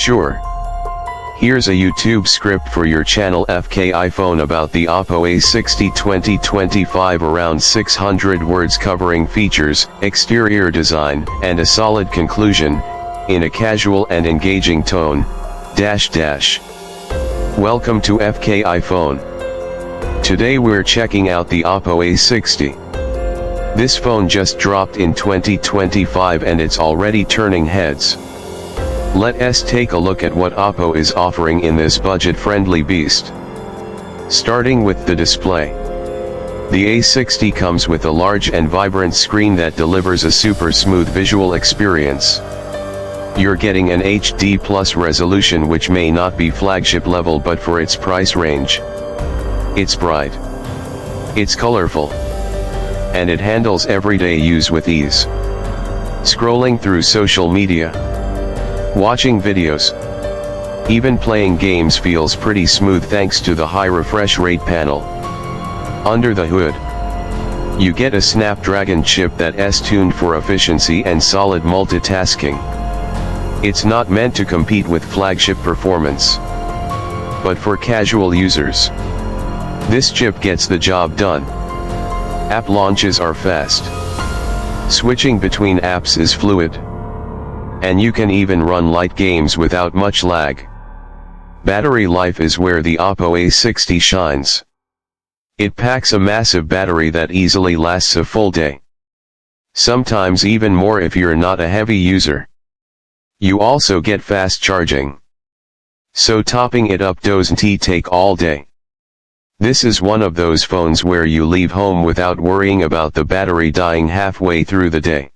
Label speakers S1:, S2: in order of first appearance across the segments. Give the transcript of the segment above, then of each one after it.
S1: Sure. Here's a YouTube script for your channel FK iPhone about the Oppo A60 2025, around 600 words covering features, exterior design, and a solid conclusion, in a casual and engaging tone, Welcome to FK iPhone. Today we're checking out the Oppo A60. This phone just dropped in 2025 and it's already turning heads. Let us take a look at what Oppo is offering in this budget-friendly beast. Starting with the display. The A60 comes with a large and vibrant screen that delivers a super smooth visual experience. You're getting an HD plus resolution, which may not be flagship level, but for its price range, it's bright, it's colorful, and it handles everyday use with ease. Scrolling through social media, watching videos, even playing games feels pretty smooth thanks to the high refresh rate panel. Under the hood, you get a Snapdragon chip that's tuned for efficiency and solid multitasking. It's not meant to compete with flagship performance, but for casual users, this chip gets the job done. App launches are fast. Switching between apps is fluid, and you can even run light games without much lag. Battery life is where the Oppo A60 shines. It packs a massive battery that easily lasts a full day. Sometimes even more if you're not a heavy user. You also get fast charging, so topping it up doesn't take all day. This is one of those phones where you leave home without worrying about the battery dying halfway through the day.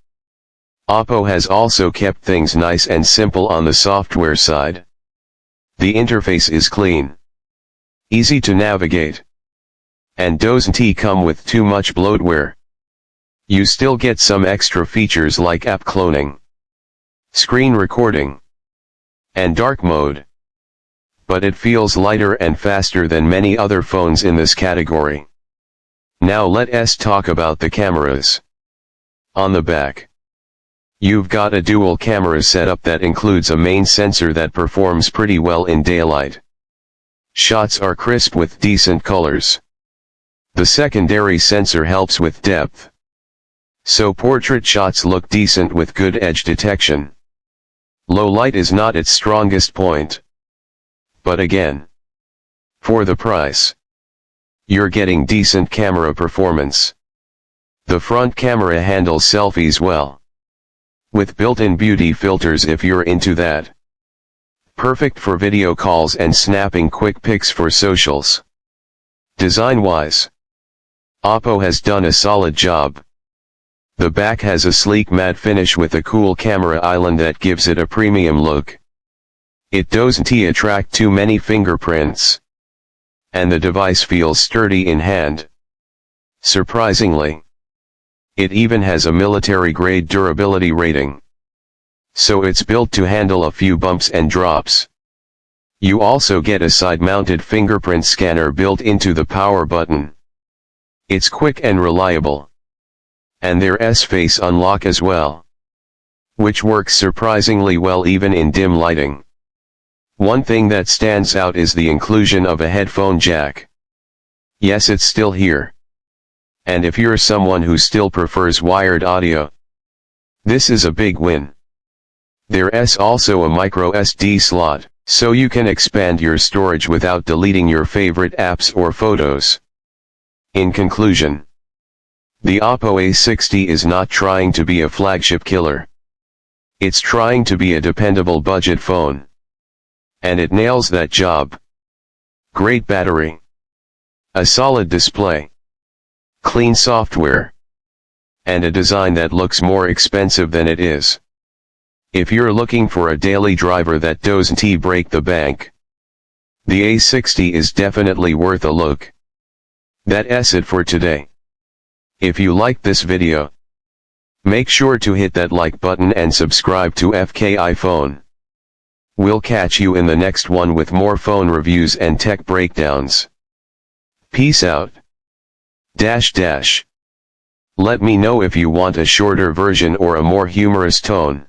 S1: Oppo has also kept things nice and simple on the software side. The interface is clean, easy to navigate, and doesn't come with too much bloatware. You still get some extra features like app cloning, screen recording, and dark mode, but it feels lighter and faster than many other phones in this category. Now let us talk about the cameras. On the back, you've got a dual camera setup that includes a main sensor that performs pretty well in daylight. Shots are crisp with decent colors. The secondary sensor helps with depth, so portrait shots look decent with good edge detection. Low light is not its strongest point, but again, for the price, you're getting decent camera performance. The front camera handles selfies well, with built-in beauty filters if you're into that. Perfect for video calls and snapping quick pics for socials. Design-wise, Oppo has done a solid job. The back has a sleek matte finish with a cool camera island that gives it a premium look. It doesn't attract too many fingerprints, and the device feels sturdy in hand. Surprisingly, it even has a military-grade durability rating, so it's built to handle a few bumps and drops. You also get a side-mounted fingerprint scanner built into the power button. It's quick and reliable. And there's face unlock as well, which works surprisingly well even in dim lighting. One thing that stands out is the inclusion of a headphone jack. Yes, it's still here. And if you're someone who still prefers wired audio, this is a big win. There's also a micro SD slot, so you can expand your storage without deleting your favorite apps or photos. In conclusion, the Oppo A60 is not trying to be a flagship killer. It's trying to be a dependable budget phone. And it nails that job. Great battery, a solid display, clean software, and a design that looks more expensive than it is. If you're looking for a daily driver that doesn't break the bank, the A60 is definitely worth a look. That's it for today. If you liked this video, make sure to hit that like button and subscribe to FK iPhone. We'll catch you in the next one with more phone reviews and tech breakdowns. Peace out. Let me know if you want a shorter version or a more humorous tone.